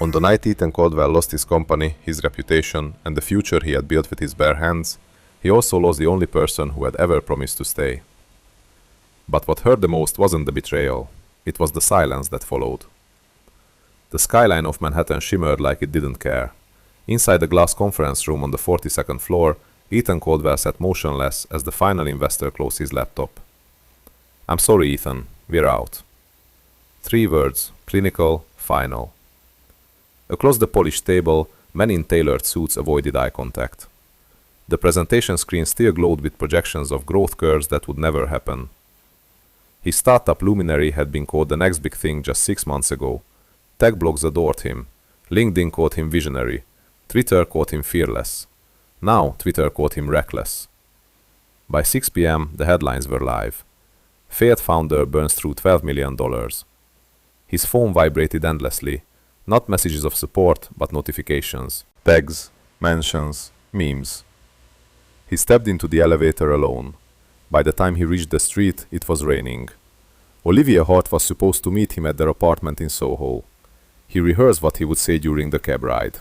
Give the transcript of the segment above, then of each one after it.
On the night Ethan Caldwell lost his company, his reputation, and the future he had built with his bare hands, he also lost the only person who had ever promised to stay. But what hurt the most wasn't the betrayal, it was the silence that followed. The skyline of Manhattan shimmered like it didn't care. Inside the glass conference room on the 42nd floor, Ethan Caldwell sat motionless as the final investor closed his laptop. "I'm sorry, Ethan, we're out." 3 words, clinical, final. Across the polished table, men in tailored suits avoided eye contact. The presentation screen still glowed with projections of growth curves that would never happen. His startup luminary had been called the next big thing just 6 months ago. Tech blogs adored him. LinkedIn called him visionary. Twitter called him fearless. Now Twitter called him reckless. By 6 p.m., the headlines were live. Failed founder burns through $12 million. His phone vibrated endlessly. Not messages of support, but notifications. Tags, mentions, memes. He stepped into the elevator alone. By the time he reached the street, it was raining. Olivia Hart was supposed to meet him at their apartment in Soho. He rehearsed what he would say during the cab ride.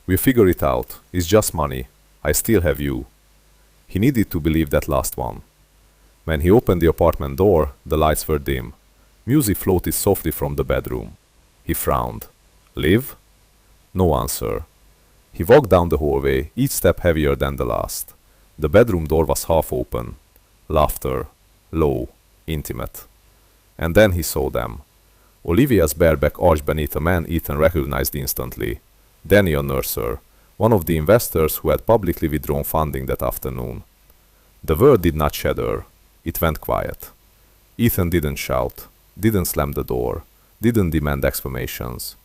"We'll figure it out. It's just money. I still have you." He needed to believe that last one. When he opened the apartment door, the lights were dim. Music floated softly from the bedroom. He frowned. Liv? No answer. He walked down the hallway, each step heavier than the last. The bedroom door was half open. Laughter. Low. Intimate. And then he saw them. Olivia's bare back arched beneath a man Ethan recognized instantly. Daniel Mercer, one of the investors who had publicly withdrawn funding that afternoon. The world did not shudder. It went quiet. Ethan didn't shout, didn't slam the door, didn't demand explanations.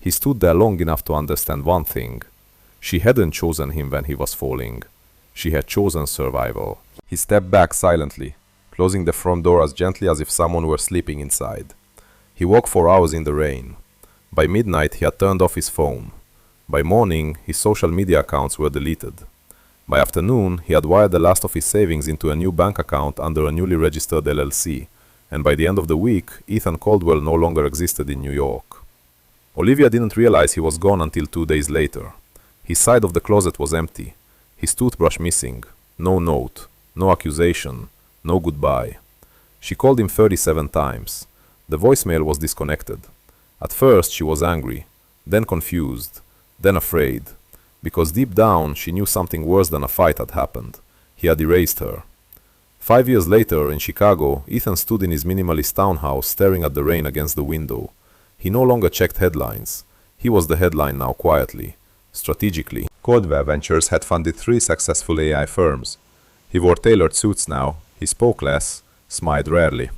He stood there long enough to understand one thing. She hadn't chosen him when he was falling. She had chosen survival. He stepped back silently, closing the front door as gently as if someone were sleeping inside. He walked for hours in the rain. By midnight, he had turned off his phone. By morning, his social media accounts were deleted. By afternoon, he had wired the last of his savings into a new bank account under a newly registered LLC, and by the end of the week, Ethan Caldwell no longer existed in New York. Olivia didn't realize he was gone until 2 days later. His side of the closet was empty, his toothbrush missing, no note, no accusation, no goodbye. She called him 37 times. The voicemail was disconnected. At first, she was angry, then confused, then afraid. Because deep down, she knew something worse than a fight had happened. He had erased her. 5 years later, in Chicago, Ethan stood in his minimalist townhouse staring at the rain against the window. He no longer checked headlines. He was the headline now quietly, strategically. Caldwell Ventures had funded 3 successful AI firms. He wore tailored suits now, he spoke less, smiled rarely.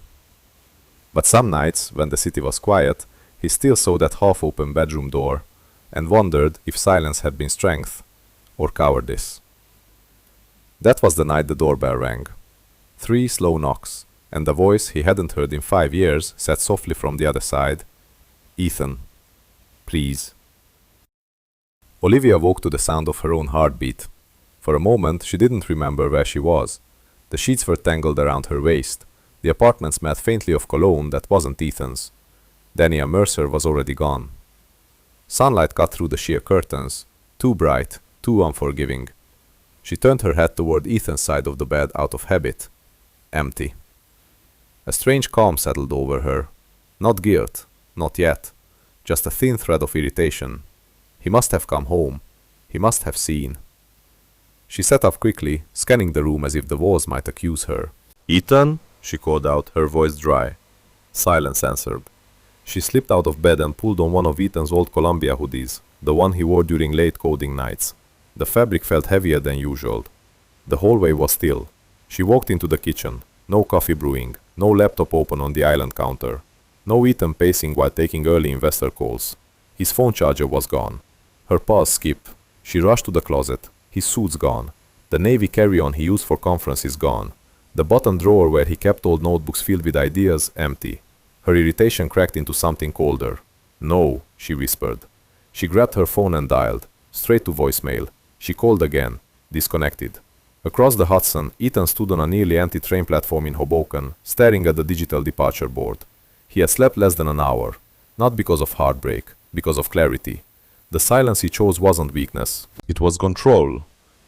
But some nights, when the city was quiet, he still saw that half-open bedroom door, and wondered if silence had been strength or cowardice. That was the night the doorbell rang. 3 slow knocks, and the voice he hadn't heard in 5 years said softly from the other side, "Ethan, please." Olivia woke to the sound of her own heartbeat. For a moment, she didn't remember where she was. The sheets were tangled around her waist. The apartment smelled faintly of cologne that wasn't Ethan's. Daniel Mercer was already gone. Sunlight cut through the sheer curtains, too bright, too unforgiving. She turned her head toward Ethan's side of the bed out of habit. Empty. A strange calm settled over her. Not guilt, not yet. Just a thin thread of irritation. He must have come home. He must have seen. She sat up quickly, scanning the room as if the walls might accuse her. "Ethan?" she called out, her voice dry. Silence answered. She slipped out of bed and pulled on one of Ethan's old Columbia hoodies, the one he wore during late coding nights. The fabric felt heavier than usual. The hallway was still. She walked into the kitchen. No coffee brewing, no laptop open on the island counter. No Ethan pacing while taking early investor calls. His phone charger was gone. Her pulse skipped. She rushed to the closet. His suit's gone. The navy carry-on he used for conferences gone. The bottom drawer where he kept old notebooks filled with ideas empty. Her irritation cracked into something colder. "No," she whispered. She grabbed her phone and dialed. Straight to voicemail. She called again. Disconnected. Across the Hudson, Ethan stood on a nearly empty train platform in Hoboken, staring at the digital departure board. He had slept less than an hour. Not because of heartbreak, because of clarity. The silence he chose wasn't weakness. It was control.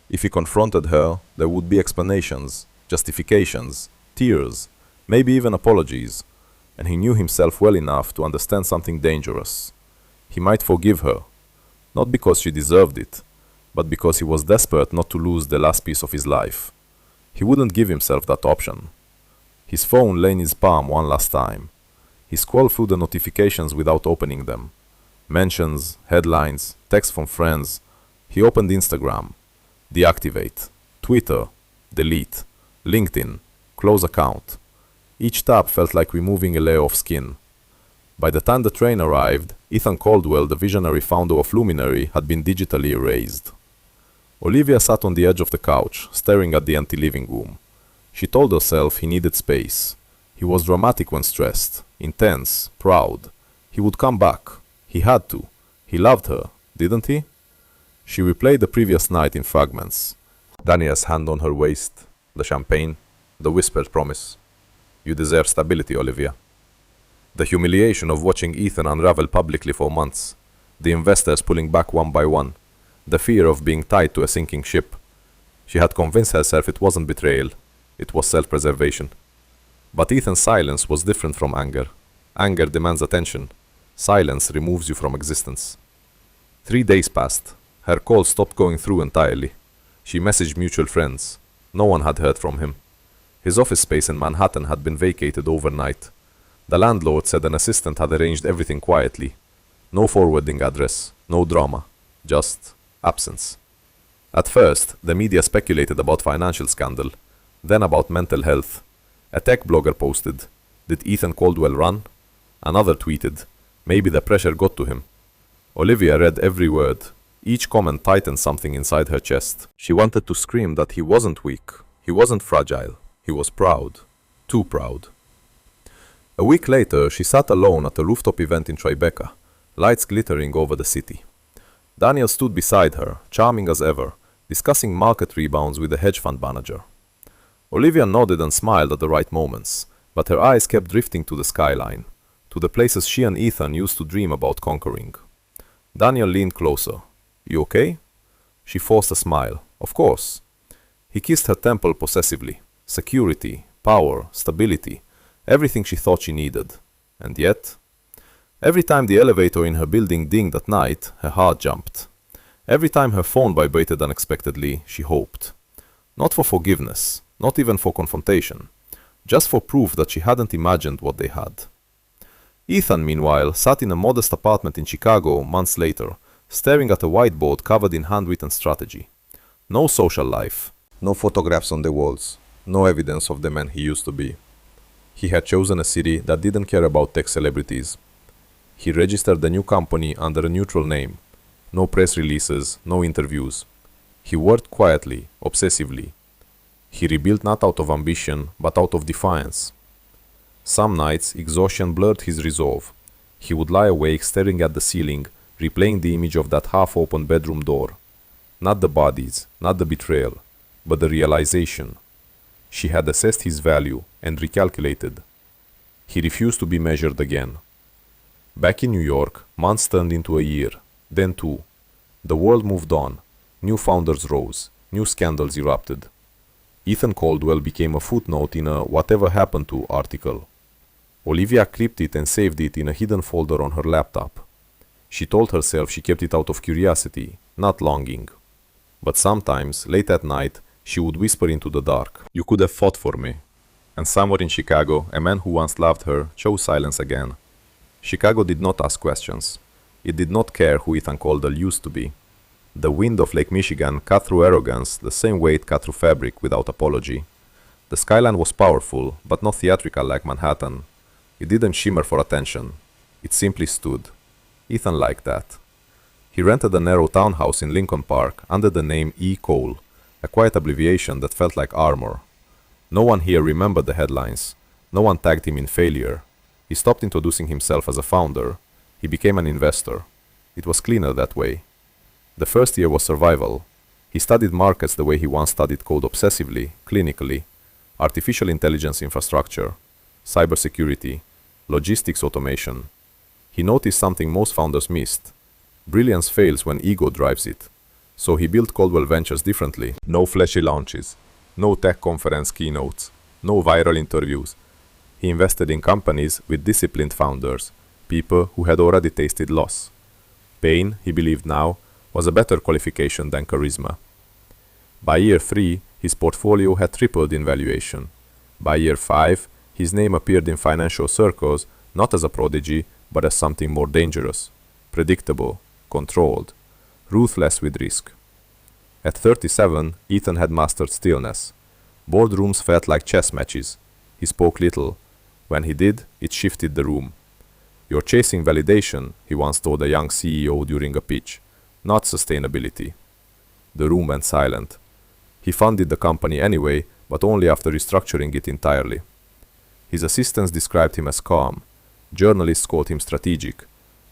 If he confronted her, there would be explanations, justifications, tears, maybe even apologies. And he knew himself well enough to understand something dangerous. He might forgive her, not because she deserved it, but because he was desperate not to lose the last piece of his life. He wouldn't give himself that option. His phone lay in his palm one last time. He scrolled through the notifications without opening them. Mentions, headlines, texts from friends. He opened Instagram. Deactivate. Twitter. Delete. LinkedIn. Close account. Each tab felt like removing a layer of skin. By the time the train arrived, Ethan Caldwell, the visionary founder of Luminary, had been digitally erased. Olivia sat on the edge of the couch, staring at the empty living room. She told herself he needed space. He was dramatic when stressed, intense, proud. He would come back. He had to. He loved her, didn't he? She replayed the previous night in fragments. Daniel's hand on her waist, the champagne, the whispered promise. You deserve stability, Olivia. The humiliation of watching Ethan unravel publicly for months, the investors pulling back one by one, the fear of being tied to a sinking ship. She had convinced herself it wasn't betrayal, it was self-preservation. But Ethan's silence was different from anger. Anger demands attention. Silence removes you from existence. 3 days passed. Her calls stopped going through entirely. She messaged mutual friends. No one had heard from him. His office space in Manhattan had been vacated overnight. The landlord said an assistant had arranged everything quietly. No forwarding address, no drama, just absence. At first, the media speculated about financial scandal, then about mental health. A tech blogger posted, "Did Ethan Caldwell run?" Another tweeted, "Maybe the pressure got to him." Olivia read every word. Each comment tightened something inside her chest. She wanted to scream that he wasn't weak, he wasn't fragile, he was proud. Too proud. A week later, she sat alone at a rooftop event in Tribeca, lights glittering over the city. Daniel stood beside her, charming as ever, discussing market rebounds with the hedge fund manager. Olivia nodded and smiled at the right moments, but her eyes kept drifting to the skyline, to the places she and Ethan used to dream about conquering. Daniel leaned closer. "You okay?" She forced a smile. "Of course." He kissed her temple possessively. Security, power, stability, everything she thought she needed. And yet, every time the elevator in her building dinged at night, her heart jumped. Every time her phone vibrated unexpectedly, she hoped. Not for forgiveness, not even for confrontation, just for proof that she hadn't imagined what they had. Ethan, meanwhile, sat in a modest apartment in Chicago months later, staring at a whiteboard covered in handwritten strategy. No social life, no photographs on the walls, no evidence of the man he used to be. He had chosen a city that didn't care about tech celebrities. He registered the new company under a neutral name. No press releases, no interviews. He worked quietly, obsessively. He rebuilt not out of ambition, but out of defiance. Some nights, exhaustion blurred his resolve. He would lie awake staring at the ceiling, replaying the image of that half-open bedroom door. Not the bodies, not the betrayal, but the realization. She had assessed his value and recalculated. He refused to be measured again. Back in New York, months turned into a year, then 2. The world moved on. New founders rose. New scandals erupted. Ethan Caldwell became a footnote in a "whatever happened to" article. Olivia clipped it and saved it in a hidden folder on her laptop. She told herself she kept it out of curiosity, not longing. But sometimes, late at night, she would whisper into the dark, "You could have fought for me." And somewhere in Chicago, a man who once loved her chose silence again. Chicago did not ask questions. It did not care who Ethan Caldwell used to be. The wind of Lake Michigan cut through arrogance the same way it cut through fabric without apology. The skyline was powerful, but not theatrical like Manhattan. It didn't shimmer for attention. It simply stood. Ethan liked that. He rented a narrow townhouse in Lincoln Park under the name E. Cole, a quiet abbreviation that felt like armor. No one here remembered the headlines. No one tagged him in failure. He stopped introducing himself as a founder. He became an investor. It was cleaner that way. The first year was survival. He studied markets the way he once studied code obsessively, clinically, artificial intelligence infrastructure, cybersecurity, logistics automation. He noticed something most founders missed. Brilliance fails when ego drives it. So he built Coldwell Ventures differently. No flashy launches, no tech conference keynotes, no viral interviews. He invested in companies with disciplined founders, people who had already tasted loss. Pain, he believed now, was a better qualification than charisma. By year 3, his portfolio had tripled in valuation. By year 5, his name appeared in financial circles not as a prodigy, but as something more dangerous, predictable, controlled, ruthless with risk. At 37, Ethan had mastered stillness. Boardrooms felt like chess matches. He spoke little. When he did, it shifted the room. "You're chasing validation," he once told a young CEO during a pitch, "not sustainability." The room went silent. He funded the company anyway, but only after restructuring it entirely. His assistants described him as calm. Journalists called him strategic.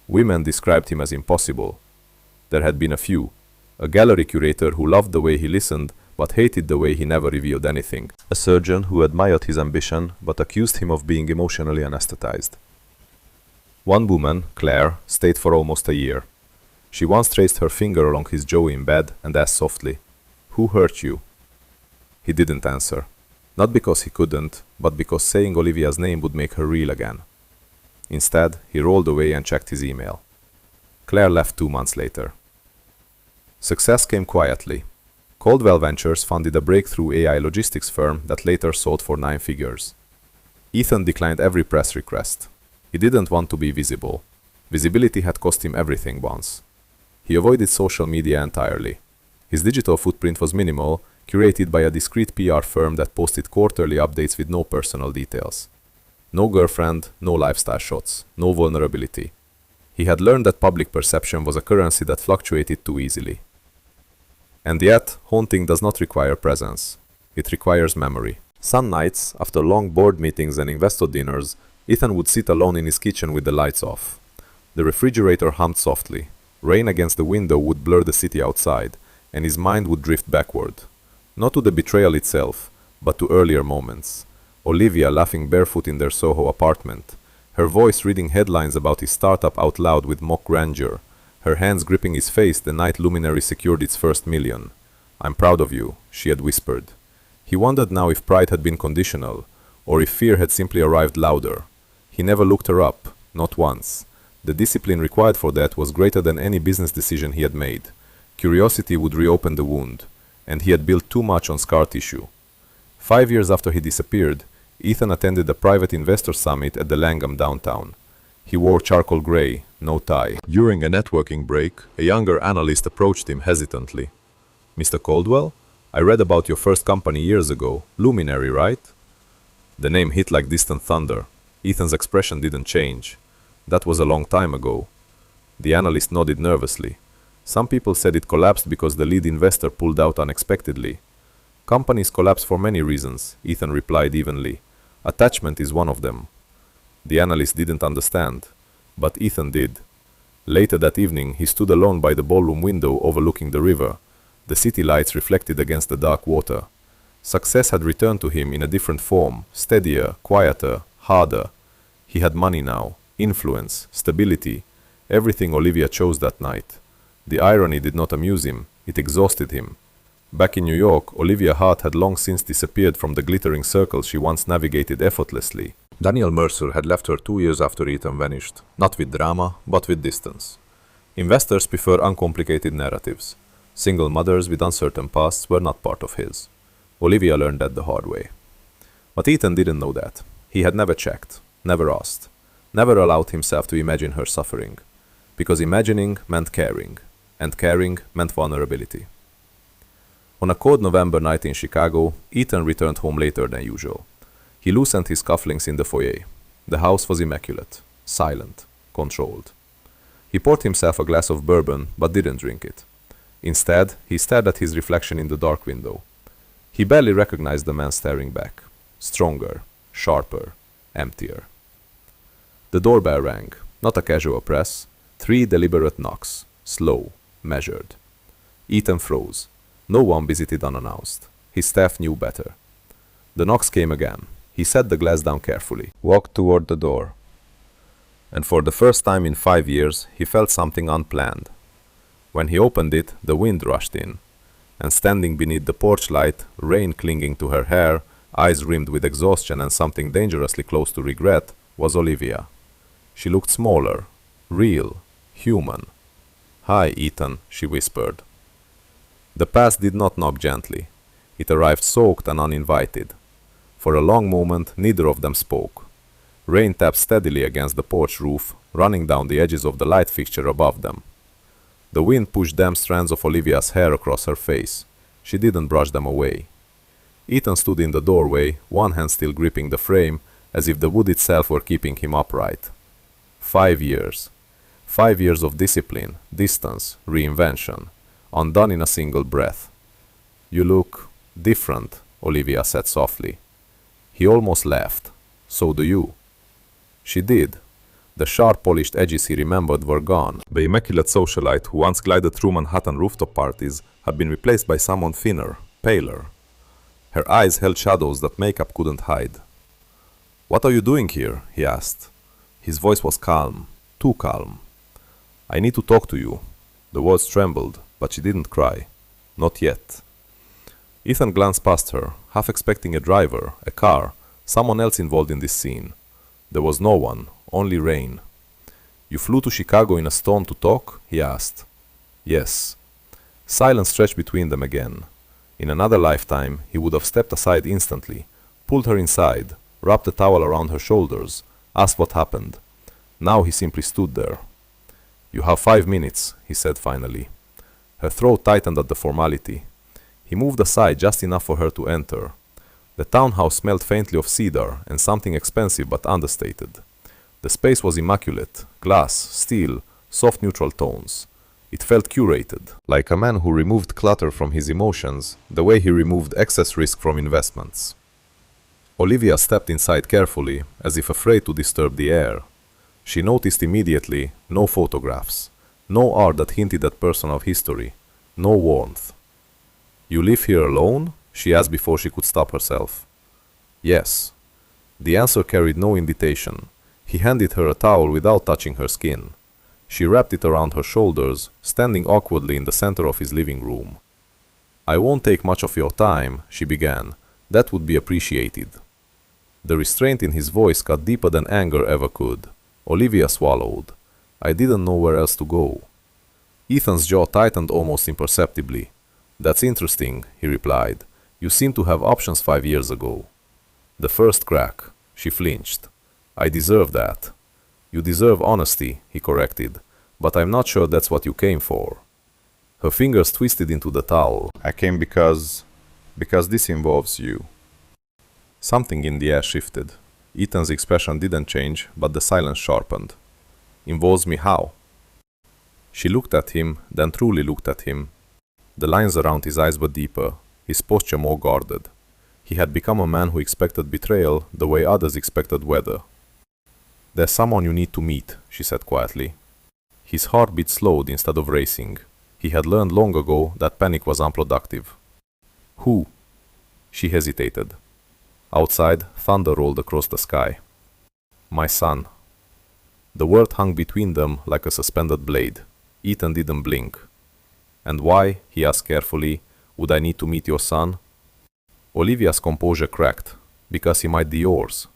Women described him as impossible. There had been a few. A gallery curator who loved the way he listened, but hated the way he never revealed anything. A surgeon who admired his ambition, but accused him of being emotionally anesthetized. One woman, Claire, stayed for almost a year. She once traced her finger along his jaw in bed and asked softly, "Who hurt you?" He didn't answer. Not because he couldn't, but because saying Olivia's name would make her reel again. Instead, he rolled away and checked his email. Claire left 2 months later. Success came quietly. Coldwell Ventures funded a breakthrough AI logistics firm that later sold for 9 figures. Ethan declined every press request. He didn't want to be visible. Visibility had cost him everything once. He avoided social media entirely. His digital footprint was minimal, curated by a discreet PR firm that posted quarterly updates with no personal details. No girlfriend, no lifestyle shots, no vulnerability. He had learned that public perception was a currency that fluctuated too easily. And yet, haunting does not require presence. It requires memory. Some nights, after long board meetings and investor dinners, Ethan would sit alone in his kitchen with the lights off. The refrigerator hummed softly. Rain against the window would blur the city outside, and his mind would drift backward. Not to the betrayal itself, but to earlier moments. Olivia laughing barefoot in their Soho apartment. Her voice reading headlines about his startup out loud with mock grandeur. Her hands gripping his face the night Luminary secured its first million. "I'm proud of you," she had whispered. He wondered now if pride had been conditional, or if fear had simply arrived louder. He never looked her up, not once. The discipline required for that was greater than any business decision he had made. Curiosity would reopen the wound, and he had built too much on scar tissue. 5 years after he disappeared, Ethan attended a private investor summit at the Langham downtown. He wore charcoal gray, no tie. During a networking break, a younger analyst approached him hesitantly. "Mr. Coldwell, I read about your first company years ago, Luminary, right?" The name hit like distant thunder. Ethan's expression didn't change. That was a long time ago. The analyst nodded nervously. "Some people said it collapsed because the lead investor pulled out unexpectedly." "Companies collapse for many reasons," Ethan replied evenly. "Attachment is one of them." The analyst didn't understand, but Ethan did. Later that evening, he stood alone by the ballroom window overlooking the river. The city lights reflected against the dark water. Success had returned to him in a different form, steadier, quieter, harder. He had money now, influence, stability, everything Olivia chose that night. The irony did not amuse him, it exhausted him. Back in New York, Olivia Hart had long since disappeared from the glittering circles she once navigated effortlessly. Daniel Mercer had left her 2 years after Ethan vanished, not with drama, but with distance. Investors prefer uncomplicated narratives. Single mothers with uncertain pasts were not part of his. Olivia learned that the hard way. But Ethan didn't know that. He had never checked, never asked, never allowed himself to imagine her suffering. Because imagining meant caring, and caring meant vulnerability. On a cold November night in Chicago, Ethan returned home later than usual. He loosened his cufflinks in the foyer. The house was immaculate, silent, controlled. He poured himself a glass of bourbon, but didn't drink it. Instead, he stared at his reflection in the dark window. He barely recognized the man staring back. Stronger, sharper, emptier. The doorbell rang, not a casual press. 3 deliberate knocks, slow, measured. Ethan froze. No one visited unannounced. His staff knew better. The knocks came again. He set the glass down carefully, walked toward the door. and for the first time in 5 years he felt something unplanned. When he opened it, the wind rushed in, and standing beneath the porch light, rain clinging to her hair, eyes rimmed with exhaustion and something dangerously close to regret, was Olivia. She looked smaller, real, human. "Hi, Ethan," she whispered. The past did not knock gently. It arrived soaked and uninvited. For a long moment, neither of them spoke. Rain tapped steadily against the porch roof, running down the edges of the light fixture above them. The wind pushed damp strands of Olivia's hair across her face. She didn't brush them away. Ethan stood in the doorway, one hand still gripping the frame, as if the wood itself were keeping him upright. 5 years. 5 years of discipline, distance, reinvention, undone in a single breath. "You look different," Olivia said softly. He almost laughed. "So do you." She did. The sharp polished edges he remembered were gone. The immaculate socialite who once glided through Manhattan rooftop parties had been replaced by someone thinner, paler. Her eyes held shadows that makeup couldn't hide. "What are you doing here?" he asked. His voice was calm, too calm. "I need to talk to you." The words trembled, but she didn't cry. Not yet. Ethan glanced past her, half expecting a driver, a car, someone else involved in this scene. There was no one, only rain. "You flew to Chicago in a storm to talk?" he asked. "Yes." Silence stretched between them again. In another lifetime, he would have stepped aside instantly, pulled her inside, wrapped a towel around her shoulders, asked what happened. Now he simply stood there. "You have 5 minutes," he said finally. Her throat tightened at the formality. He moved aside just enough for her to enter. The townhouse smelled faintly of cedar and something expensive but understated. The space was immaculate, glass, steel, soft neutral tones. It felt curated, like a man who removed clutter from his emotions, the way he removed excess risk from investments. Olivia stepped inside carefully, as if afraid to disturb the air. She noticed immediately no photographs, no art that hinted at personal history, no warmth. "You live here alone?" she asked before she could stop herself. "Yes." The answer carried no invitation. He handed her a towel without touching her skin. She wrapped it around her shoulders, standing awkwardly in the center of his living room. "I won't take much of your time," she began. "That would be appreciated." The restraint in his voice cut deeper than anger ever could. Olivia swallowed. "I didn't know where else to go." Ethan's jaw tightened almost imperceptibly. "That's interesting," he replied. "You seem to have options 5 years ago." The first crack. She flinched. "I deserve that." "You deserve honesty," he corrected. "But I'm not sure that's what you came for." Her fingers twisted into the towel. "I came because this involves you." Something in the air shifted. Ethan's expression didn't change, but the silence sharpened. "Involves me how?" She looked at him, then truly looked at him. The lines around his eyes were deeper, his posture more guarded. He had become a man who expected betrayal the way others expected weather. "There's someone you need to meet," she said quietly. His heartbeat slowed instead of racing. He had learned long ago that panic was unproductive. "Who?" She hesitated. Outside, thunder rolled across the sky. "My son." The word hung between them like a suspended blade. Ethan didn't blink. "And why," he asked carefully, "would I need to meet your son?" Olivia's composure cracked. "Because he might be yours."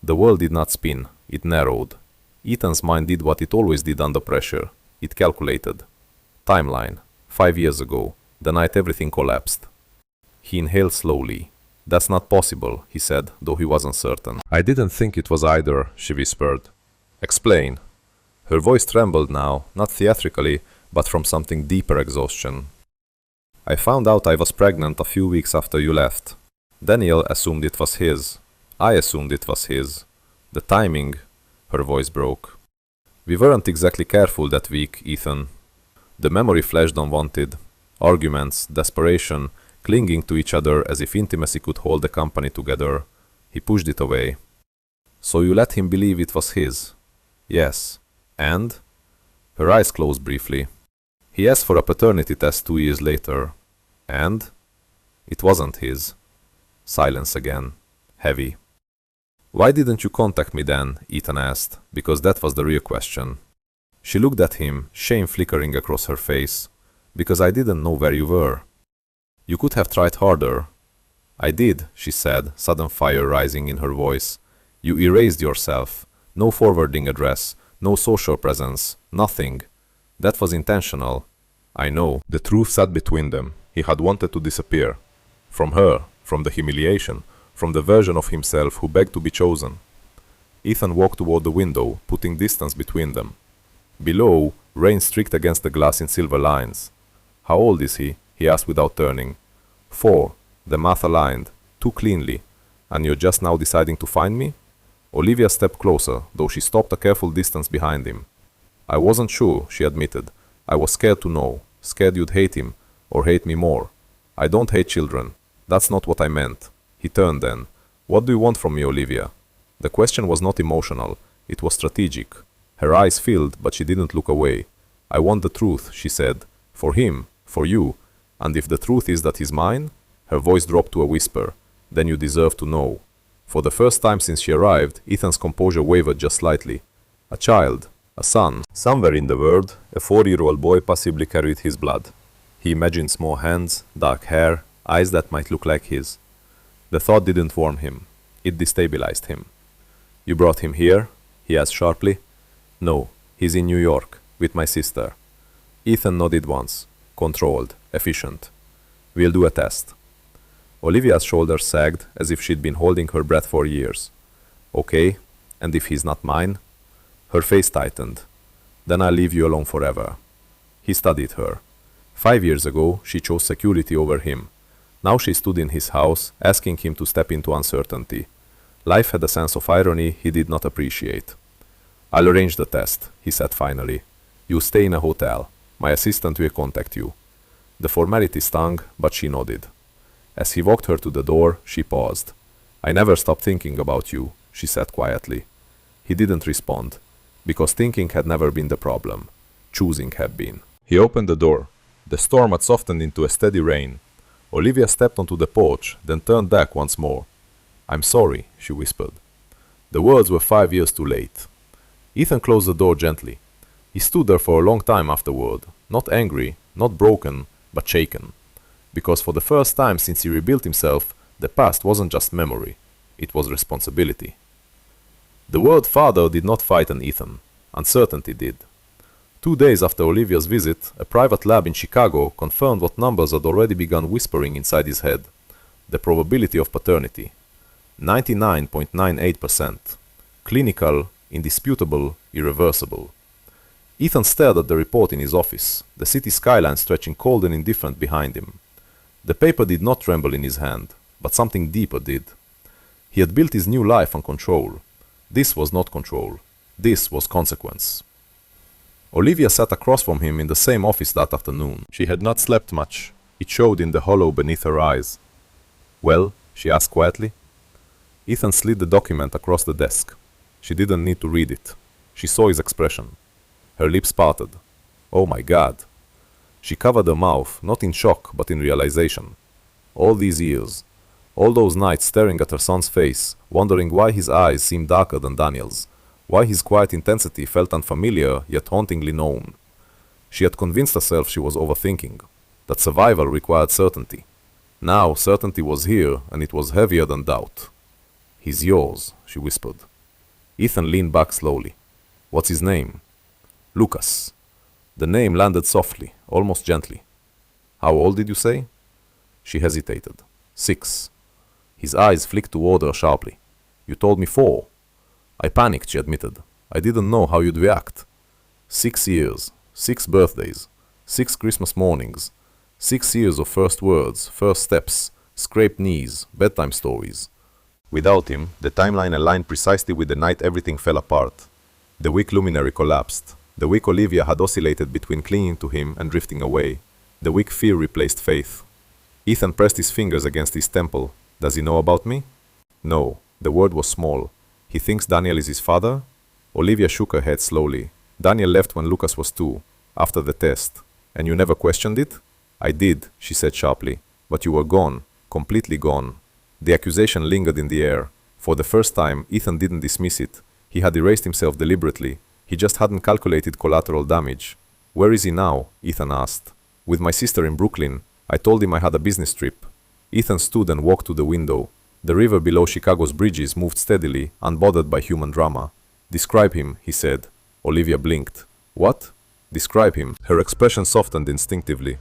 The world did not spin. It narrowed. Ethan's mind did what it always did under pressure. It calculated. Timeline. 5 years ago, the night everything collapsed. He inhaled slowly. "That's not possible," he said, though he wasn't certain. "I didn't think it was either," she whispered. "Explain." Her voice trembled now, not theatrically, but from something deeper exhaustion. "I found out I was pregnant a few weeks after you left. Daniel assumed it was his. I assumed it was his. The timing..." Her voice broke. "We weren't exactly careful that week, Ethan." The memory flashed unwanted. Arguments, desperation, clinging to each other as if intimacy could hold the company together. He pushed it away. "So you let him believe it was his?" "Yes." "And?" Her eyes closed briefly. "He asked for a paternity test 2 years later." "And?" "It wasn't his." Silence again. Heavy. Why didn't you contact me then? Ethan asked, because that was the real question. She looked at him, shame flickering across her face. Because I didn't know where you were. You could have tried harder. I did, she said, sudden fire rising in her voice. You erased yourself. No forwarding address, no social presence, nothing. That was intentional. I know. The truth sat between them. He had wanted to disappear. From her, from the humiliation, from the version of himself who begged to be chosen. Ethan walked toward the window, putting distance between them. Below, rain streaked against the glass in silver lines. How old is he? He asked without turning. 4. The math aligned, too cleanly. And you're just now deciding to find me? Olivia stepped closer, though she stopped a careful distance behind him. I wasn't sure, she admitted. I was scared to know, scared you'd hate him, or hate me more. I don't hate children. That's not what I meant. He turned then. What do you want from me, Olivia? The question was not emotional, it was strategic. Her eyes filled, but she didn't look away. I want the truth, she said. For him, for you. And if the truth is that he's mine? Her voice dropped to a whisper. Then you deserve to know. For the first time since she arrived, Ethan's composure wavered just slightly. A child, a son. Somewhere in the world, a 4-year-old boy possibly carried his blood. He imagined small hands, dark hair, eyes that might look like his. The thought didn't warm him. It destabilized him. You brought him here? He asked sharply. No, he's in New York, with my sister. Ethan nodded once. Controlled, efficient. We'll do a test. Olivia's shoulders sagged as if she'd been holding her breath for years. Okay, and if he's not mine? Her face tightened. Then I'll leave you alone forever. He studied her. 5 years ago, she chose security over him. Now she stood in his house, asking him to step into uncertainty. Life had a sense of irony he did not appreciate. I'll arrange the test, he said finally. You stay in a hotel. My assistant will contact you. The formality stung, but she nodded. As he walked her to the door, she paused. I never stopped thinking about you, she said quietly. He didn't respond, because thinking had never been the problem. Choosing had been. He opened the door. The storm had softened into a steady rain. Olivia stepped onto the porch, then turned back once more. I'm sorry, she whispered. The words were 5 years too late. Ethan closed the door gently. He stood there for a long time afterward, not angry, not broken, but shaken. Because for the first time since he rebuilt himself, the past wasn't just memory, it was responsibility. The word father did not frighten Ethan. Uncertainty did. 2 days after Olivia's visit, a private lab in Chicago confirmed what numbers had already begun whispering inside his head. The probability of paternity. 99.98%. Clinical, indisputable, irreversible. Ethan stared at the report in his office, the city skyline stretching cold and indifferent behind him. The paper did not tremble in his hand, but something deeper did. He had built his new life on control. This was not control. This was consequence. Olivia sat across from him in the same office that afternoon. She had not slept much. It showed in the hollow beneath her eyes. Well, she asked quietly. Ethan slid the document across the desk. She didn't need to read it. She saw his expression. Her lips parted. Oh my God. She covered her mouth, not in shock, but in realization. All these years, all those nights staring at her son's face, wondering why his eyes seemed darker than Daniel's, why his quiet intensity felt unfamiliar yet hauntingly known. She had convinced herself she was overthinking, that survival required certainty. Now certainty was here, and it was heavier than doubt. He's yours, she whispered. Ethan leaned back slowly. What's his name? Lucas. The name landed softly, almost gently. How old did you say? She hesitated. 6. His eyes flicked toward her sharply. You told me 4. I panicked, she admitted. I didn't know how you'd react. 6 years, 6 birthdays, 6 Christmas mornings, 6 years of first words, first steps, scraped knees, bedtime stories. Without him, the timeline aligned precisely with the night everything fell apart. The weak luminary collapsed. The weak Olivia had oscillated between clinging to him and drifting away. The weak fear replaced faith. Ethan pressed his fingers against his temple. Does he know about me? No, the word was small. He thinks Daniel is his father? Olivia shook her head slowly. Daniel left when Lucas was 2, after the test. And you never questioned it? I did, she said sharply. But you were gone, completely gone. The accusation lingered in the air. For the first time, Ethan didn't dismiss it. He had erased himself deliberately. He just hadn't calculated collateral damage. "Where is he now?" Ethan asked. "With my sister in Brooklyn. I told him I had a business trip." Ethan stood and walked to the window. The river below Chicago's bridges moved steadily, unbothered by human drama. "Describe him," he said. Olivia blinked. "What?" "Describe him." Her expression softened instinctively.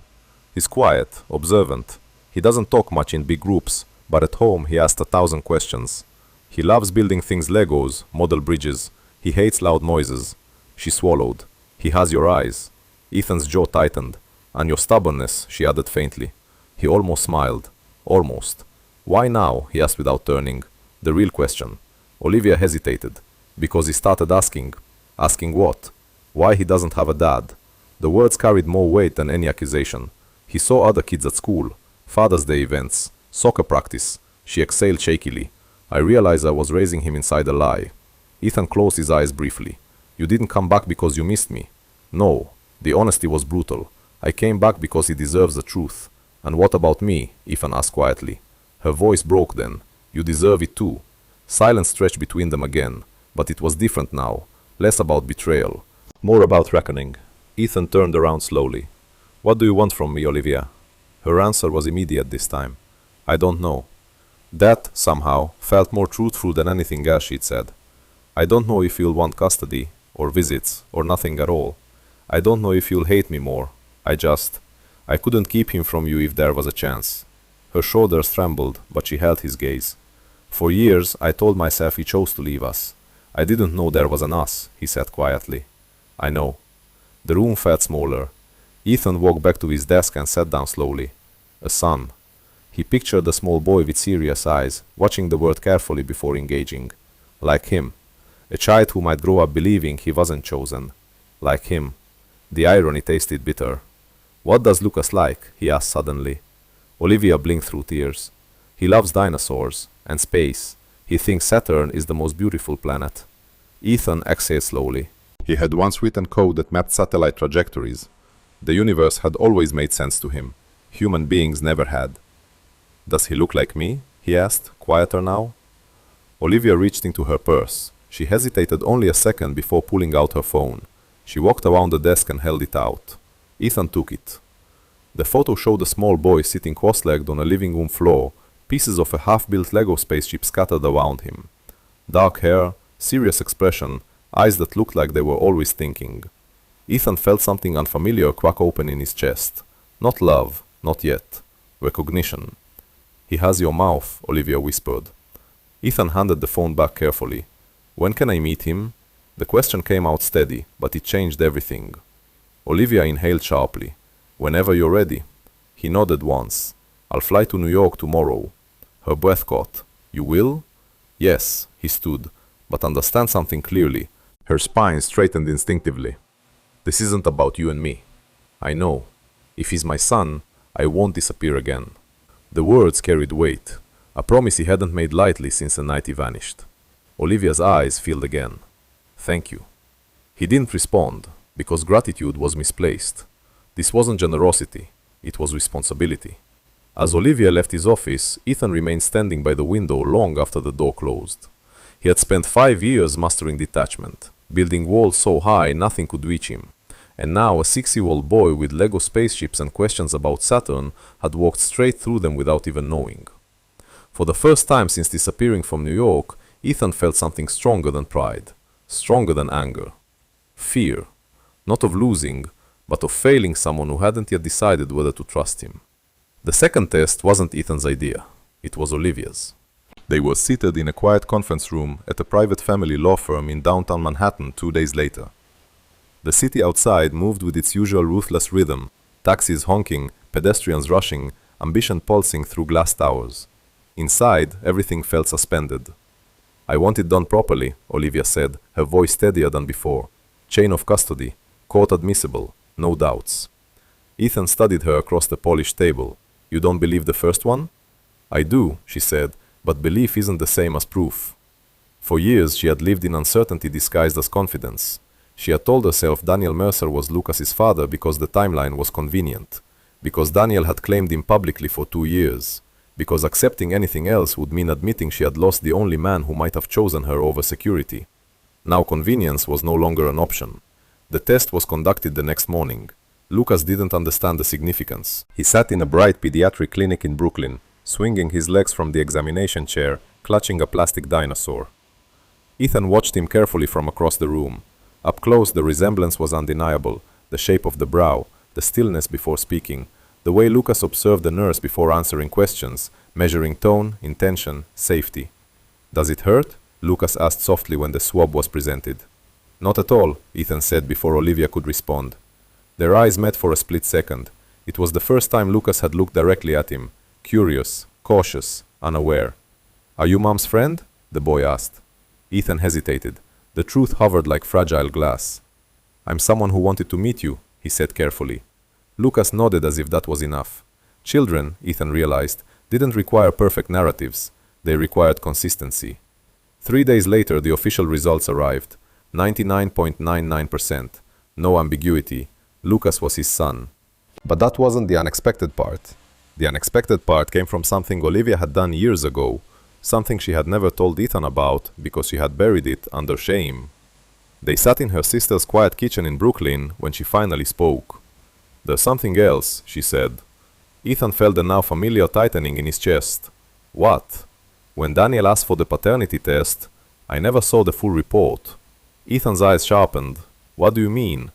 "He's quiet, observant. He doesn't talk much in big groups, but at home he asks 1,000 questions. He loves building things Legos, model bridges. He hates loud noises." She swallowed. "He has your eyes." Ethan's jaw tightened. "And your stubbornness," she added faintly. He almost smiled. Almost. "Why now?" he asked without turning. The real question. Olivia hesitated. Because he started asking. Asking what? Why he doesn't have a dad. The words carried more weight than any accusation. He saw other kids at school. Father's Day events. Soccer practice. She exhaled shakily. "I realized I was raising him inside a lie." Ethan closed his eyes briefly. "You didn't come back because you missed me." "No." The honesty was brutal. "I came back because he deserves the truth." "And what about me?" Ethan asked quietly. Her voice broke then. "You deserve it too." Silence stretched between them again, but it was different now. Less about betrayal, more about reckoning. Ethan turned around slowly. "What do you want from me, Olivia?" Her answer was immediate this time. "I don't know." That, somehow, felt more truthful than anything else she'd said. "I don't know if you'll want custody, or visits, or nothing at all. I don't know if you'll hate me more. I couldn't keep him from you if there was a chance." Her shoulders trembled, but she held his gaze. "For years, I told myself he chose to leave us. I didn't know there was an us," he said quietly. "I know." The room felt smaller. Ethan walked back to his desk and sat down slowly. A son. He pictured a small boy with serious eyes, watching the world carefully before engaging. Like him. A child who might grow up believing he wasn't chosen. Like him. The irony tasted bitter. "What does Lucas like?" he asked suddenly. Olivia blinked through tears. "He loves dinosaurs and space. He thinks Saturn is the most beautiful planet." Ethan exhaled slowly. He had once written code that mapped satellite trajectories. The universe had always made sense to him. Human beings never had. "Does he look like me?" he asked, quieter now. Olivia reached into her purse. She hesitated only a second before pulling out her phone. She walked around the desk and held it out. Ethan took it. The photo showed a small boy sitting cross-legged on a living room floor, pieces of a half-built Lego spaceship scattered around him. Dark hair, serious expression, eyes that looked like they were always thinking. Ethan felt something unfamiliar crack open in his chest. Not love, not yet. Recognition. "He has your mouth," Olivia whispered. Ethan handed the phone back carefully. "When can I meet him?" The question came out steady, but it changed everything. Olivia inhaled sharply. "Whenever you're ready." He nodded once. "I'll fly to New York tomorrow." Her breath caught. "You will?" "Yes," he stood. "But understand something clearly." Her spine straightened instinctively. "This isn't about you and me. I know. If he's my son, I won't disappear again." The words carried weight, a promise he hadn't made lightly since the night he vanished. Olivia's eyes filled again. "Thank you." He didn't respond, because gratitude was misplaced. This wasn't generosity, it was responsibility. As Olivia left his office, Ethan remained standing by the window long after the door closed. He had spent 5 years mastering detachment, building walls so high nothing could reach him. And now a 6-year-old boy with Lego spaceships and questions about Saturn had walked straight through them without even knowing. For the first time since disappearing from New York, Ethan felt something stronger than pride, stronger than anger. Fear, not of losing, but of failing someone who hadn't yet decided whether to trust him. The second test wasn't Ethan's idea, it was Olivia's. They were seated in a quiet conference room at a private family law firm in downtown Manhattan 2 days later. The city outside moved with its usual ruthless rhythm, taxis honking, pedestrians rushing, ambition pulsing through glass towers. Inside, everything felt suspended. "I want it done properly," Olivia said, her voice steadier than before. "Chain of custody, court admissible, no doubts." Ethan studied her across the polished table. "You don't believe the first one?" "I do," she said, "but belief isn't the same as proof." For years she had lived in uncertainty disguised as confidence. She had told herself Daniel Mercer was Lucas's father because the timeline was convenient, because Daniel had claimed him publicly for 2 years. because accepting anything else would mean admitting she had lost the only man who might have chosen her over security. Now convenience was no longer an option. The test was conducted the next morning. Lucas didn't understand the significance. He sat in a bright pediatric clinic in Brooklyn, swinging his legs from the examination chair, clutching a plastic dinosaur. Ethan watched him carefully from across the room. Up close, the resemblance was undeniable. The shape of the brow, the stillness before speaking, the way Lucas observed the nurse before answering questions, measuring tone, intention, safety. "Does it hurt?" Lucas asked softly when the swab was presented. "Not at all," Ethan said before Olivia could respond. Their eyes met for a split second. It was the first time Lucas had looked directly at him, curious, cautious, unaware. "Are you Mom's friend?" the boy asked. Ethan hesitated. The truth hovered like fragile glass. "I'm someone who wanted to meet you," he said carefully. Lucas nodded as if that was enough. Children, Ethan realized, didn't require perfect narratives. They required consistency. 3 days later, the official results arrived. 99.99%. No ambiguity. Lucas was his son. But that wasn't the unexpected part. The unexpected part came from something Olivia had done years ago, something she had never told Ethan about because she had buried it under shame. They sat in her sister's quiet kitchen in Brooklyn when she finally spoke. "There's something else," she said. Ethan felt the now familiar tightening in his chest. "What?" "When Daniel asked for the paternity test, I never saw the full report." Ethan's eyes sharpened. "What do you mean?"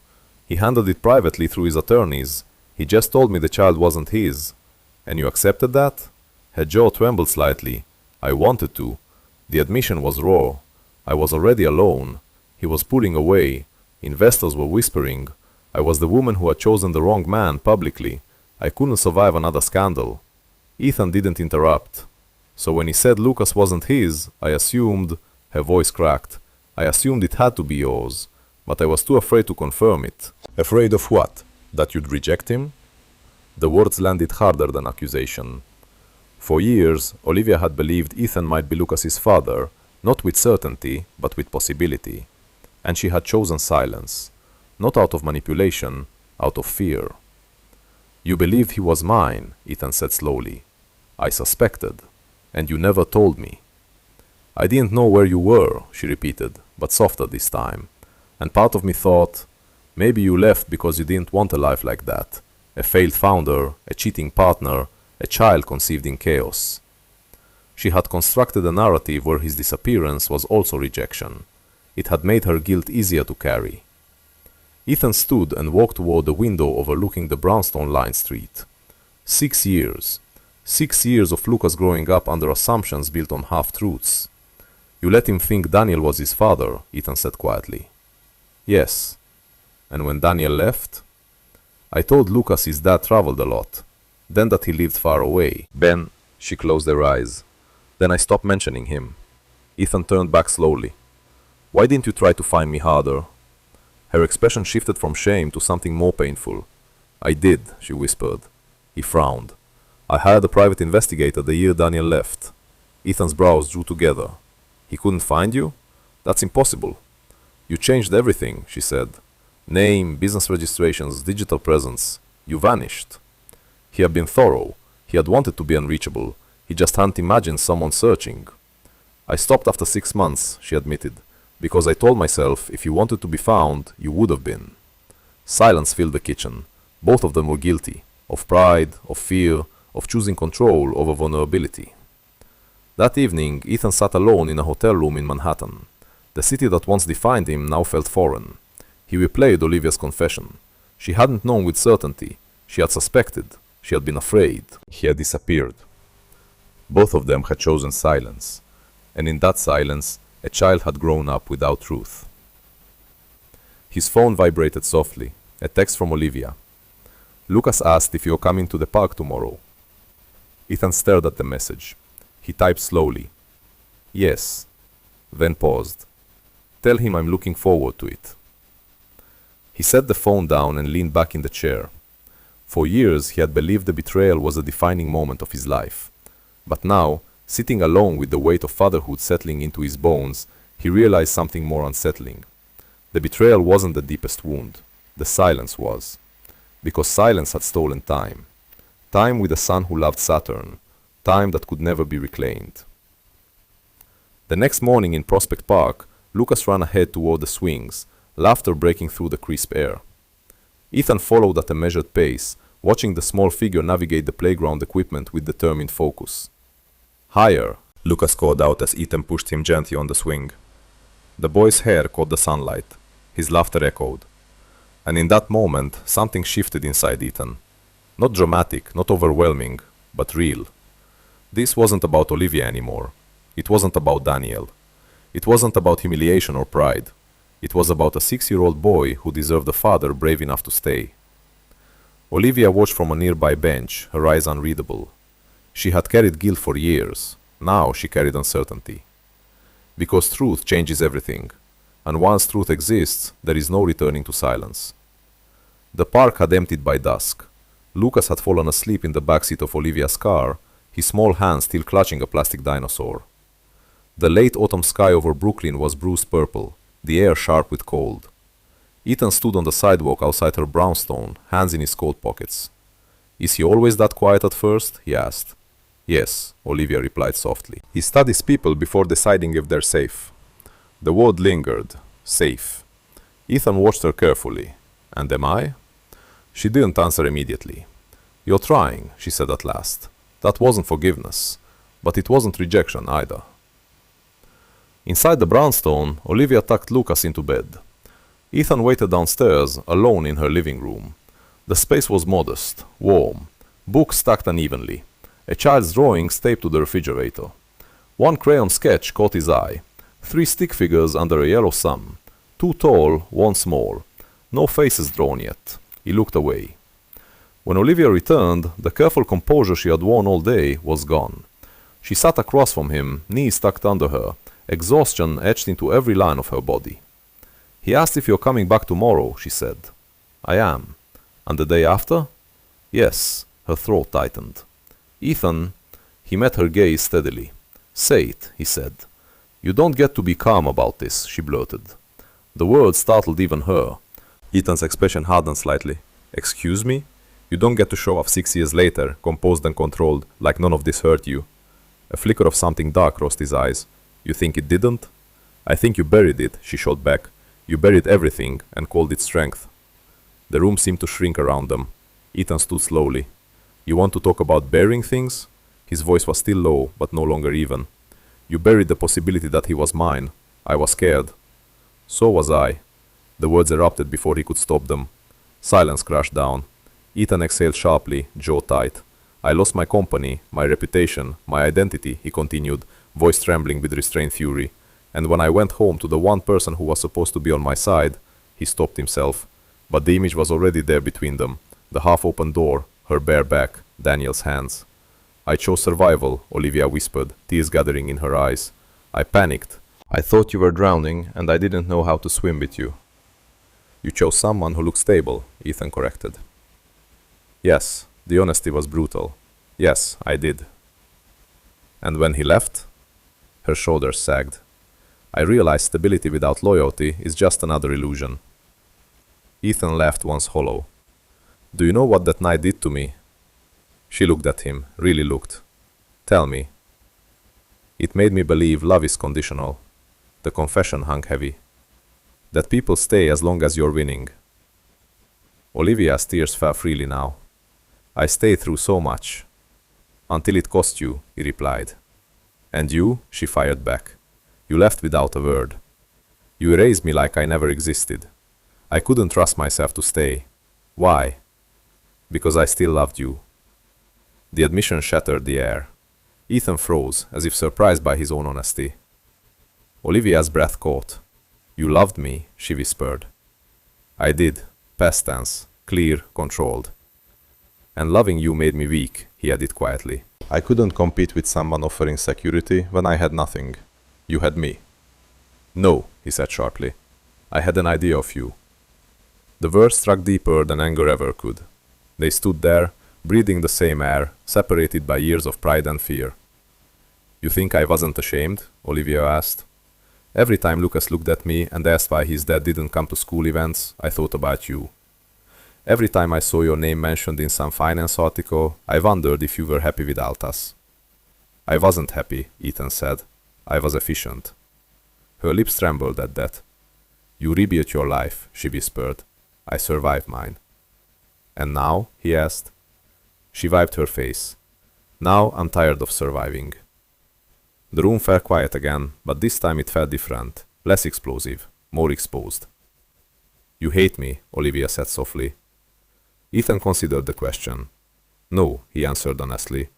"He handled it privately through his attorneys. He just told me the child wasn't his." "And you accepted that?" Her jaw trembled slightly. "I wanted to. The admission was raw. I was already alone. He was pulling away. Investors were whispering. I was the woman who had chosen the wrong man publicly. I couldn't survive another scandal." Ethan didn't interrupt. "So when he said Lucas wasn't his, I assumed," her voice cracked, "I assumed it had to be yours. But I was too afraid to confirm it." "Afraid of what? That you'd reject him?" The words landed harder than accusation. For years, Olivia had believed Ethan might be Lucas's father, not with certainty, but with possibility. And she had chosen silence. Not out of manipulation, out of fear. "You believed he was mine," Ethan said slowly. "I suspected. And you never told me." "I didn't know where you were," she repeated, but softer this time. "And part of me thought, maybe you left because you didn't want a life like that. A failed founder, a cheating partner, a child conceived in chaos." She had constructed a narrative where his disappearance was also rejection. It had made her guilt easier to carry. Ethan stood and walked toward the window overlooking the brownstone-lined street. 6 years. 6 years of Lucas growing up under assumptions built on half-truths. "You let him think Daniel was his father," Ethan said quietly. "Yes." "And when Daniel left?" "I told Lucas his dad traveled a lot. Then that he lived far away." "Ben," she closed her eyes. "Then I stopped mentioning him." Ethan turned back slowly. "Why didn't you try to find me harder?" Her expression shifted from shame to something more painful. "I did," she whispered. He frowned. "I hired a private investigator the year Daniel left." Ethan's brows drew together. "He couldn't find you? That's impossible." "You changed everything," she said. "Name, business registrations, digital presence. You vanished." He had been thorough. He had wanted to be unreachable. He just hadn't imagined someone searching. "I stopped after 6 months," she admitted, "because I told myself if you wanted to be found, you would have been." Silence filled the kitchen. Both of them were guilty. Of pride, of fear, of choosing control over vulnerability. That evening, Ethan sat alone in a hotel room in Manhattan. The city that once defined him now felt foreign. He replayed Olivia's confession. She hadn't known with certainty. She had suspected. She had been afraid. He had disappeared. Both of them had chosen silence. And in that silence, a child had grown up without truth. His phone vibrated softly. A text from Olivia. "Lucas asked if you're coming to the park tomorrow." Ethan stared at the message. He typed slowly. "Yes." Then paused. "Tell him I'm looking forward to it." He set the phone down and leaned back in the chair. For years, he had believed the betrayal was a defining moment of his life. But now, sitting alone with the weight of fatherhood settling into his bones, he realized something more unsettling. The betrayal wasn't the deepest wound. The silence was. Because silence had stolen time. Time with a son who loved Saturn. time that could never be reclaimed. The next morning in Prospect Park, Lucas ran ahead toward the swings, laughter breaking through the crisp air. Ethan followed at a measured pace, watching the small figure navigate the playground equipment with determined focus. "Higher," Lucas called out as Ethan pushed him gently on the swing. The boy's hair caught the sunlight. His laughter echoed. And in that moment, something shifted inside Ethan. Not dramatic, not overwhelming, but real. This wasn't about Olivia anymore. It wasn't about Daniel. It wasn't about humiliation or pride. It was about a 6-year-old boy who deserved a father brave enough to stay. Olivia watched from a nearby bench, her eyes unreadable. She had carried guilt for years. Now she carried uncertainty. Because truth changes everything, and once truth exists, there is no returning to silence. The park had emptied by dusk. Lucas had fallen asleep in the backseat of Olivia's car, his small hand still clutching a plastic dinosaur. The late autumn sky over Brooklyn was bruised purple, the air sharp with cold. Ethan stood on the sidewalk outside her brownstone, hands in his coat pockets. "Is he always that quiet at first?" he asked. "Yes," Olivia replied softly. "He studies people before deciding if they're safe." The word lingered. Safe. Ethan watched her carefully. "And am I?" She didn't answer immediately. "You're trying," she said at last. That wasn't forgiveness, but it wasn't rejection either. Inside the brownstone, Olivia tucked Lucas into bed. Ethan waited downstairs, alone in her living room. The space was modest, warm, books stacked unevenly, a child's drawings taped to the refrigerator. One crayon sketch caught his eye, 3 stick figures under a yellow sun, 2 tall, 1 small, no faces drawn yet. He looked away. When Olivia returned, the careful composure she had worn all day was gone. She sat across from him, knees tucked under her, exhaustion etched into every line of her body. "He asked if you're coming back tomorrow," she said. "I am." "And the day after?" "Yes." Her throat tightened. "Ethan," he met her gaze steadily. "Say it," he said. "You don't get to be calm about this," she blurted. The words startled even her. Ethan's expression hardened slightly. "Excuse me? You don't get to show off 6 years later, composed and controlled, like none of this hurt you." A flicker of something dark crossed his eyes. "You think it didn't?" "I think you buried it," she shot back. "You buried everything and called it strength." The room seemed to shrink around them. Ethan stood slowly. "You want to talk about burying things?" His voice was still low, but no longer even. "You buried the possibility that he was mine. I was scared." "So was I." The words erupted before he could stop them. Silence crashed down. Ethan exhaled sharply, jaw tight. "I lost my company, my reputation, my identity," he continued, voice trembling with restrained fury. "And when I went home to the one person who was supposed to be on my side," he stopped himself. But the image was already there between them. The half-open door, her bare back, Daniel's hands. "I chose survival," Olivia whispered, tears gathering in her eyes. "I panicked. I thought you were drowning, and I didn't know how to swim with you." "You chose someone who looked stable," Ethan corrected. "Yes, the honesty was brutal. Yes, I did." "And when he left?" Her shoulders sagged. "I realized stability without loyalty is just another illusion." Ethan laughed once hollow. "Do you know what that night did to me?" She looked at him, really looked. "Tell me." "It made me believe love is conditional." The confession hung heavy. "That people stay as long as you're winning." Olivia's tears fell freely now. "I stayed through so much." "Until it cost you," he replied. "And you?" she fired back. "You left without a word. You erased me like I never existed. I couldn't trust myself to stay. Why?" "Because I still loved you." The admission shattered the air. Ethan froze, as if surprised by his own honesty. Olivia's breath caught. "You loved me," she whispered. "I did. Past tense. Clear, controlled. And loving you made me weak," he added quietly. "I couldn't compete with someone offering security when I had nothing. You had me." "No," he said sharply. "I had an idea of you." The words struck deeper than anger ever could. They stood there, breathing the same air, separated by years of pride and fear. "You think I wasn't ashamed?" Olivia asked. "Every time Lucas looked at me and asked why his dad didn't come to school events, I thought about you. Every time I saw your name mentioned in some finance article, I wondered if you were happy without us. I wasn't happy, Ethan said. I was efficient. Her lips trembled at that. You rebuilt your life, she whispered. I survived mine. And now? He asked. She wiped her face. Now I'm tired of surviving. The room fell quiet again, but this time it felt different, less explosive, more exposed. You hate me, Olivia said softly. Ethan considered the question. No, he answered honestly.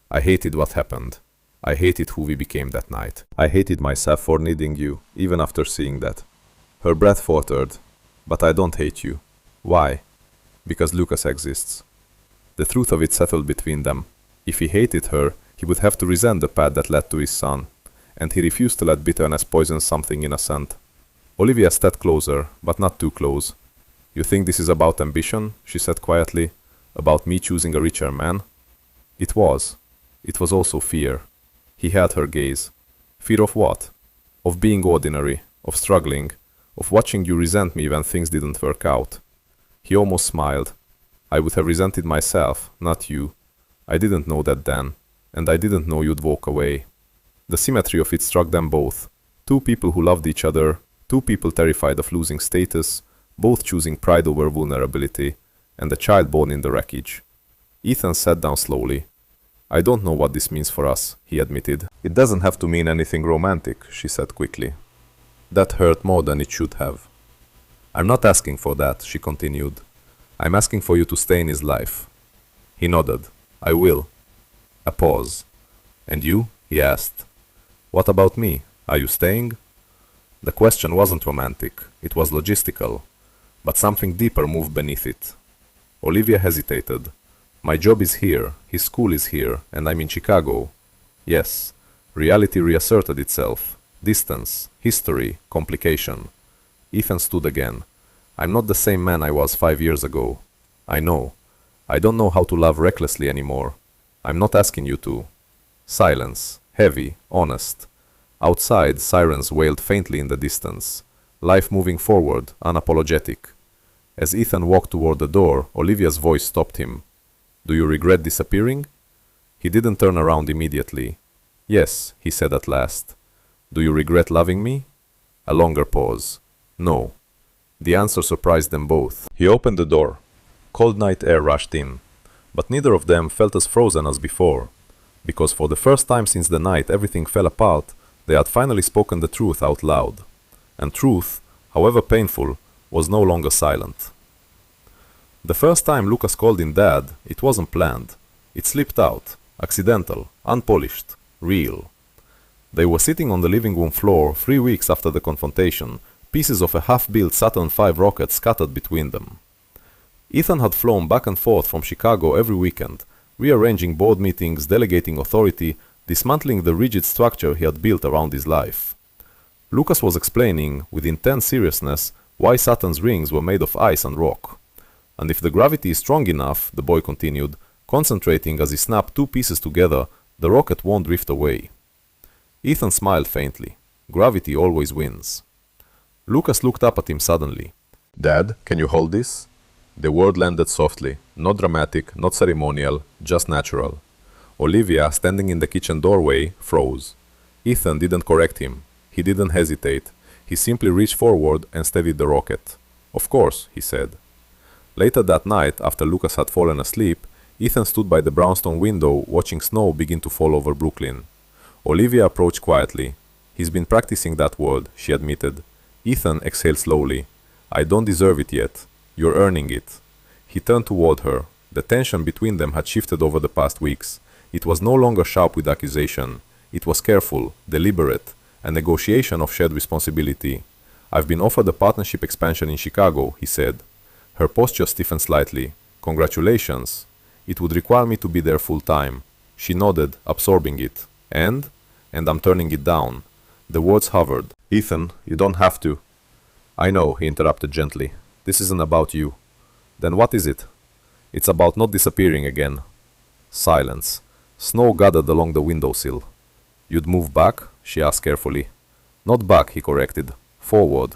I hated what happened. I hated who we became that night. I hated myself for needing you, even after seeing that. Her breath faltered. But I don't hate you. Why? Because Lucas exists. The truth of it settled between them. If he hated her, he would have to resent the path that led to his son, and he refused to let bitterness poison something innocent. Olivia stepped closer, but not too close. You think this is about ambition? She said quietly. About me choosing a richer man? It was. It was also fear. He held her gaze. Fear of what? Of being ordinary, of struggling, of watching you resent me when things didn't work out. He almost smiled. I would have resented myself, not you. I didn't know that then, and I didn't know you'd walk away. The symmetry of it struck them both. Two people who loved each other, two people terrified of losing status, both choosing pride over vulnerability, and a child born in the wreckage. Ethan sat down slowly. I don't know what this means for us, he admitted. It doesn't have to mean anything romantic, she said quickly. That hurt more than it should have. I'm not asking for that, she continued. I'm asking for you to stay in his life. He nodded. I will. A pause. And you? He asked. What about me? Are you staying? The question wasn't romantic, it was logistical, but something deeper moved beneath it. Olivia hesitated. My job is here, his school is here, and I'm in Chicago. Yes, reality reasserted itself. Distance, history, complication. Ethan stood again. I'm not the same man I was 5 years ago. I know. I don't know how to love recklessly anymore. I'm not asking you to. Silence, heavy, honest. Outside, sirens wailed faintly in the distance. Life moving forward, unapologetic. As Ethan walked toward the door, Olivia's voice stopped him. Do you regret disappearing? He didn't turn around immediately. Yes, he said at last. Do you regret loving me? A longer pause. No. The answer surprised them both. He opened the door. Cold night air rushed in. But neither of them felt as frozen as before. Because for the first time since the night everything fell apart, they had finally spoken the truth out loud. And truth, however painful, was no longer silent. The first time Lucas called him Dad, it wasn't planned. It slipped out, accidental, unpolished, real. They were sitting on the living room floor 3 weeks after the confrontation, pieces of a half-built Saturn V rocket scattered between them. Ethan had flown back and forth from Chicago every weekend, rearranging board meetings, delegating authority, dismantling the rigid structure he had built around his life. Lucas was explaining, with intense seriousness, why Saturn's rings were made of ice and rock. And if the gravity is strong enough, the boy continued, concentrating as he snapped 2 pieces together, the rocket won't drift away. Ethan smiled faintly. Gravity always wins. Lucas looked up at him suddenly. Dad, can you hold this? The word landed softly, not dramatic, not ceremonial, just natural. Olivia, standing in the kitchen doorway, froze. Ethan didn't correct him. He didn't hesitate. He simply reached forward and steadied the rocket. Of course, he said. Later that night, after Lucas had fallen asleep, Ethan stood by the brownstone window watching snow begin to fall over Brooklyn. Olivia approached quietly. He's been practicing that word, she admitted. Ethan exhaled slowly. I don't deserve it yet. You're earning it. He turned toward her. The tension between them had shifted over the past weeks. It was no longer sharp with accusation. It was careful, deliberate, a negotiation of shared responsibility. I've been offered a partnership expansion in Chicago, he said. Her posture stiffened slightly. Congratulations. It would require me to be there full time. She nodded, absorbing it. And I'm turning it down. The words hovered. Ethan, you don't have to. I know, he interrupted gently. This isn't about you. Then what is it? It's about not disappearing again. Silence. Snow gathered along the windowsill. You'd move back? She asked carefully. Not back, he corrected. Forward.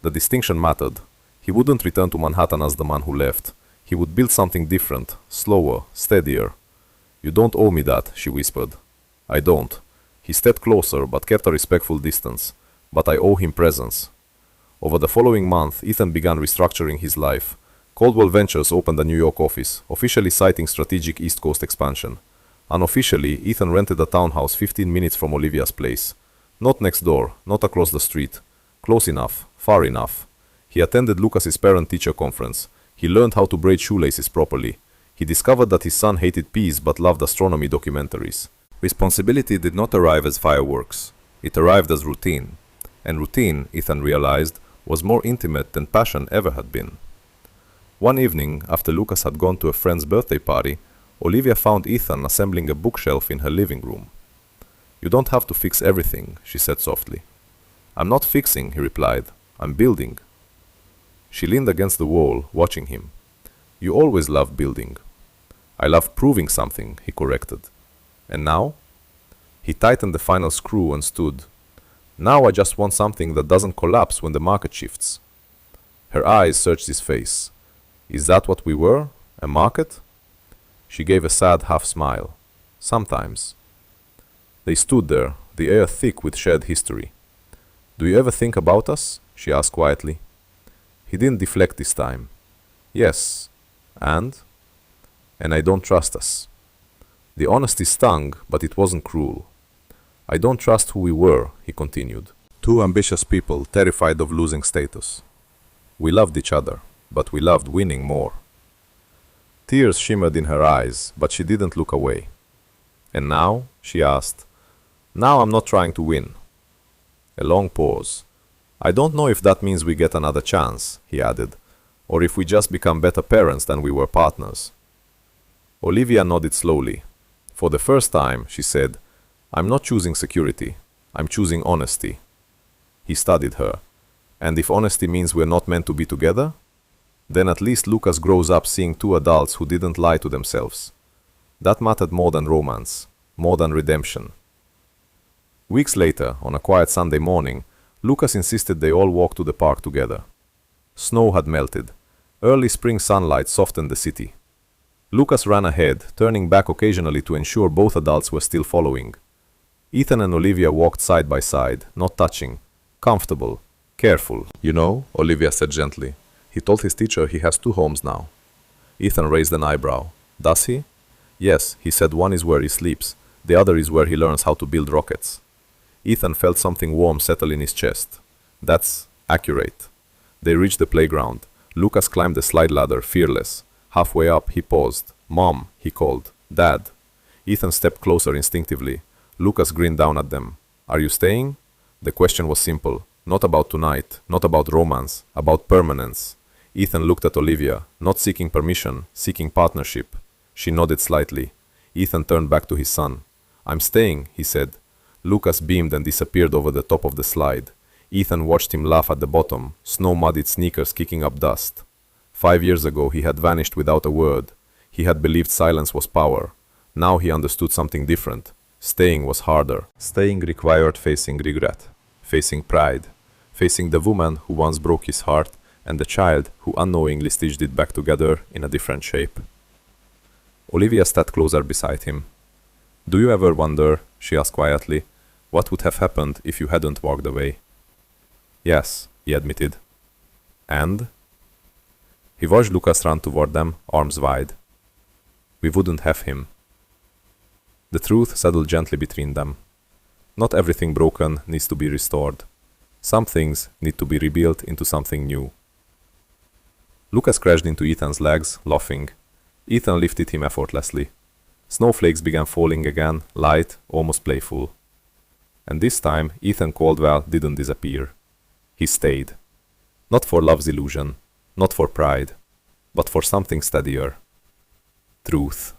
The distinction mattered. He wouldn't return to Manhattan as the man who left. He would build something different, slower, steadier. You don't owe me that, she whispered. I don't. He stepped closer but kept a respectful distance. But I owe him presence. Over the following month, Ethan began restructuring his life. Coldwell Ventures opened a New York office, officially citing strategic East Coast expansion. Unofficially, Ethan rented a townhouse 15 minutes from Olivia's place. Not next door, not across the street. Close enough, far enough. He attended Lucas's parent-teacher conference. He learned how to braid shoelaces properly. He discovered that his son hated peas but loved astronomy documentaries. Responsibility did not arrive as fireworks. It arrived as routine. And routine, Ethan realized, was more intimate than passion ever had been. One evening, after Lucas had gone to a friend's birthday party, Olivia found Ethan assembling a bookshelf in her living room. "You don't have to fix everything," she said softly. "I'm not fixing," he replied. "I'm building." She leaned against the wall, watching him. "You always loved building." "I love proving something," he corrected. "And now?" He tightened the final screw and stood. "Now I just want something that doesn't collapse when the market shifts." Her eyes searched his face. "Is that what we were? A market?" She gave a sad half-smile. "Sometimes." They stood there, the air thick with shared history. "Do you ever think about us?" she asked quietly. He didn't deflect this time. "Yes. And?" "And I don't trust us." The honesty stung, but it wasn't cruel. "I don't trust who we were," he continued. "Two ambitious people terrified of losing status. We loved each other, but we loved winning more." Tears shimmered in her eyes, but she didn't look away. "And now?" she asked. "Now I'm not trying to win." A long pause. "I don't know if that means we get another chance," he added, "or if we just become better parents than we were partners." Olivia nodded slowly. For the first time, she said, "I'm not choosing security. I'm choosing honesty." He studied her. "And if honesty means we're not meant to be together? Then at least Lucas grows up seeing two adults who didn't lie to themselves." That mattered more than romance, more than redemption. Weeks later, on a quiet Sunday morning, Lucas insisted they all walk to the park together. Snow had melted. Early spring sunlight softened the city. Lucas ran ahead, turning back occasionally to ensure both adults were still following. Ethan and Olivia walked side by side, not touching. Comfortable. Careful. "You know," Olivia said gently, "he told his teacher he has two homes now." Ethan raised an eyebrow. "Does he?" "Yes, he said one is where he sleeps. The other is where he learns how to build rockets." Ethan felt something warm settle in his chest. "That's accurate." They reached the playground. Lucas climbed the slide ladder, fearless. Halfway up, he paused. "Mom," he called. "Dad." Ethan stepped closer instinctively. Lucas grinned down at them. "Are you staying?" The question was simple. Not about tonight, not about romance, about permanence. Ethan looked at Olivia, not seeking permission, seeking partnership. She nodded slightly. Ethan turned back to his son. "I'm staying," he said. Lucas beamed and disappeared over the top of the slide. Ethan watched him laugh at the bottom, snow-muddied sneakers kicking up dust. 5 years ago he had vanished without a word. He had believed silence was power. Now he understood something different. Staying was harder. Staying required facing regret, facing pride, facing the woman who once broke his heart and the child who unknowingly stitched it back together in a different shape. Olivia sat closer beside him. "Do you ever wonder," she asked quietly, "what would have happened if you hadn't walked away?" "Yes," he admitted. "And?" He watched Lucas run toward them, arms wide. "We wouldn't have him." The truth settled gently between them. Not everything broken needs to be restored. Some things need to be rebuilt into something new. Lucas crashed into Ethan's legs, laughing. Ethan lifted him effortlessly. Snowflakes began falling again, light, almost playful. And this time, Ethan Caldwell didn't disappear. He stayed. Not for love's illusion, not for pride, but for something steadier. Truth.